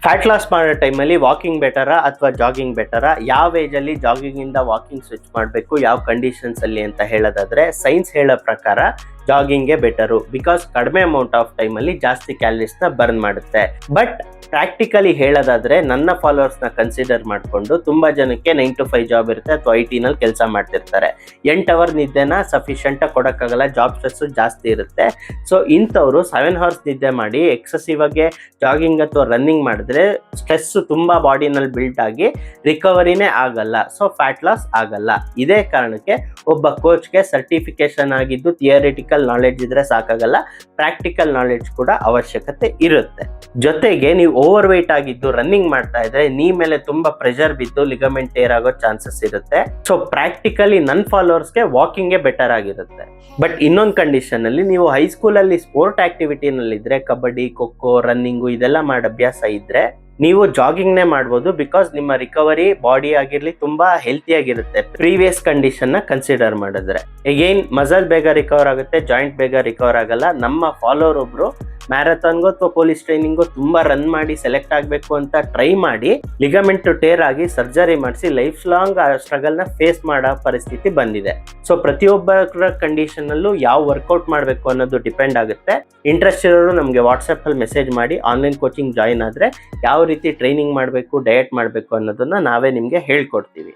Fat loss ಮಾಡೋ ಟೈಮಲ್ಲಿ walking ಬೆಟರಾ ಅಥವಾ ಜಾಗಿಂಗ್ ಬೆಟರಾ, ಯಾವ ಏಜಲ್ಲಿ ಜಾಗಿಂಗ್ ಇಂದ ವಾಕಿಂಗ್ ಸ್ವಿಚ್ ಮಾಡಬೇಕು, ಯಾವ ಕಂಡೀಷನ್ಸ್ ಅಲ್ಲಿ ಅಂತ ಹೇಳೋದಾದ್ರೆ ಸೈನ್ಸ್ ಹೇಳೋ ಪ್ರಕಾರ ಜಾಗಿಂಗ್ಗೆ ಬೆಟರು. ಬಿಕಾಸ್ ಕಡಿಮೆ ಅಮೌಂಟ್ ಆಫ್ ಟೈಮಲ್ಲಿ ಜಾಸ್ತಿ ಕ್ಯಾಲರೀಸ್ನ ಬರ್ನ್ ಮಾಡುತ್ತೆ. ಬಟ್ ಪ್ರಾಕ್ಟಿಕಲಿ ಹೇಳೋದಾದ್ರೆ ನನ್ನ ಫಾಲೋವರ್ಸ್ನ ಕನ್ಸಿಡರ್ ಮಾಡಿಕೊಂಡು ತುಂಬಾ ಜನಕ್ಕೆ 9 to 5 ಜಾಬ್ ಇರುತ್ತೆ ಅಥವಾ IT-ನಲ್ಲಿ ಕೆಲಸ ಮಾಡ್ತಿರ್ತಾರೆ. 8 ಅವರ್ ನಿದ್ದೆನ ಸಫಿಷಿಯೆಂಟಾಗಿ ಕೊಡೋಕ್ಕಾಗಲ್ಲ, ಜಾಬ್ ಸ್ಟ್ರೆಸ್ ಜಾಸ್ತಿ ಇರುತ್ತೆ. ಸೊ ಇಂಥವ್ರು 7 ಅವರ್ಸ್ ನಿದ್ದೆ ಮಾಡಿ ಎಕ್ಸೆಸಿವ್ ಆಗಿ ಜಾಗಿಂಗ್ ಅಥವಾ ರನ್ನಿಂಗ್ ಮಾಡಿದ್ರೆ ಸ್ಟ್ರೆಸ್ ತುಂಬಾ ಬಾಡಿನಲ್ಲಿ ಬಿಲ್ಡ್ ಆಗಿ ರಿಕವರಿನೇ ಆಗಲ್ಲ. ಸೊ ಫ್ಯಾಟ್ ಲಾಸ್ ಆಗಲ್ಲ. ಇದೇ ಕಾರಣಕ್ಕೆ ಒಬ್ಬ ಕೋಚ್ಗೆ ಸರ್ಟಿಫಿಕೇಶನ್ ಆಗಿದ್ದು ಥಿಯರಿಟಿಕಲ್ ನಾಲೆಡ್ಜ್ ಇದ್ರೆ ಸಾಕಾಗಲ್ಲ, ಪ್ರಾಕ್ಟಿಕಲ್ ನಾಲೆಡ್ಜ್ ಕೂಡ ಅವಶ್ಯಕತೆ ಇರುತ್ತೆ. ಜೊತೆಗೆ ನೀವು ಓವರ್ ವೆಯ್ಟ್ ಆಗಿದ್ದು ರನ್ನಿಂಗ್ ಮಾಡ್ತಾ ಇದ್ರೆ ನೀ ಮೇಲೆ ತುಂಬಾ ಪ್ರೆಷರ್ ಬಿದ್ದು ಲಿಗಮೆಂಟ್ ಟೇರ್ ಆಗೋ ಚಾನ್ಸಸ್ ಇರುತ್ತೆ. ಸೊ ಪ್ರಾಕ್ಟಿಕಲಿ ನನ್ನ ಫಾಲೋವರ್ಸ್ಗೆ ವಾಕಿಂಗೇ ಬೆಟರ್ ಆಗಿರುತ್ತೆ. ಬಟ್ ಇನ್ನೊಂದು ಕಂಡೀಷನ್ ಅಲ್ಲಿ ನೀವು ಹೈಸ್ಕೂಲ್ ಅಲ್ಲಿ ಸ್ಪೋರ್ಟ್ ಆಕ್ಟಿವಿಟಿನಲ್ಲಿ ಇದ್ರೆ, ಕಬಡ್ಡಿ, ಖೋಖೋ, ರನ್ನಿಂಗು ಇದೆಲ್ಲ ಮಾಡೋ ಅಭ್ಯಾಸ ಇದ್ರೆ ನೀವು ಜಾಗಿಂಗ್ನೇ ಮಾಡ್ಬೋದು. ಬಿಕಾಸ್ ನಿಮ್ಮ ರಿಕವರಿ ಬಾಡಿ ಆಗಿರ್ಲಿ ತುಂಬಾ ಹೆಲ್ತಿ ಆಗಿರುತ್ತೆ ಪ್ರೀವಿಯಸ್ ಕಂಡೀಷನ್ ನ ಕನ್ಸಿಡರ್ ಮಾಡಿದ್ರೆ. ಅಗೈನ್ ಮಸಲ್ ಬೇಗ ರಿಕವರ್ ಆಗುತ್ತೆ, ಜಾಯಿಂಟ್ ಬೇಗ ರಿಕವರ್ ಆಗಲ್ಲ. ನಮ್ಮ ಫಾಲೋವರ್ ಒಬ್ರು ಮ್ಯಾರಥಾನ್ಗೋ ಅಥವಾ ಪೊಲೀಸ್ ಟ್ರೈನಿಂಗೋ ತುಂಬಾ ರನ್ ಮಾಡಿ ಸೆಲೆಕ್ಟ್ ಆಗಬೇಕು ಅಂತ ಟ್ರೈ ಮಾಡಿ ಲಿಗಮೆಂಟ್ ಟೇರ್ ಆಗಿ ಸರ್ಜರಿ ಮಾಡಿಸಿ ಲೈಫ್ ಲಾಂಗ್ ಆ ಸ್ಟ್ರಗಲ್ ನ ಫೇಸ್ ಮಾಡೋ ಪರಿಸ್ಥಿತಿ ಬಂದಿದೆ. ಸೊ ಪ್ರತಿಯೊಬ್ಬರ ಕಂಡೀಷನ್ ಅಲ್ಲೂ ಯಾವ ವರ್ಕೌಟ್ ಮಾಡಬೇಕು ಅನ್ನೋದು ಡಿಪೆಂಡ್ ಆಗುತ್ತೆ. ಇಂಟ್ರೆಸ್ಟ್ ಇರೋರು ನಮಗೆ ವಾಟ್ಸ್ಆಪ್ ಅಲ್ಲಿ ಮೆಸೇಜ್ ಮಾಡಿ ಆನ್ಲೈನ್ ಕೋಚಿಂಗ್ ಜಾಯಿನ್ ಆದ್ರೆ ಯಾವ ರೀತಿ ಟ್ರೈನಿಂಗ್ ಮಾಡಬೇಕು, ಡಯಟ್ ಮಾಡಬೇಕು ಅನ್ನೋದನ್ನ ನಾವೇ ನಿಮಗೆ ಹೇಳ್ಕೊಡ್ತೀವಿ.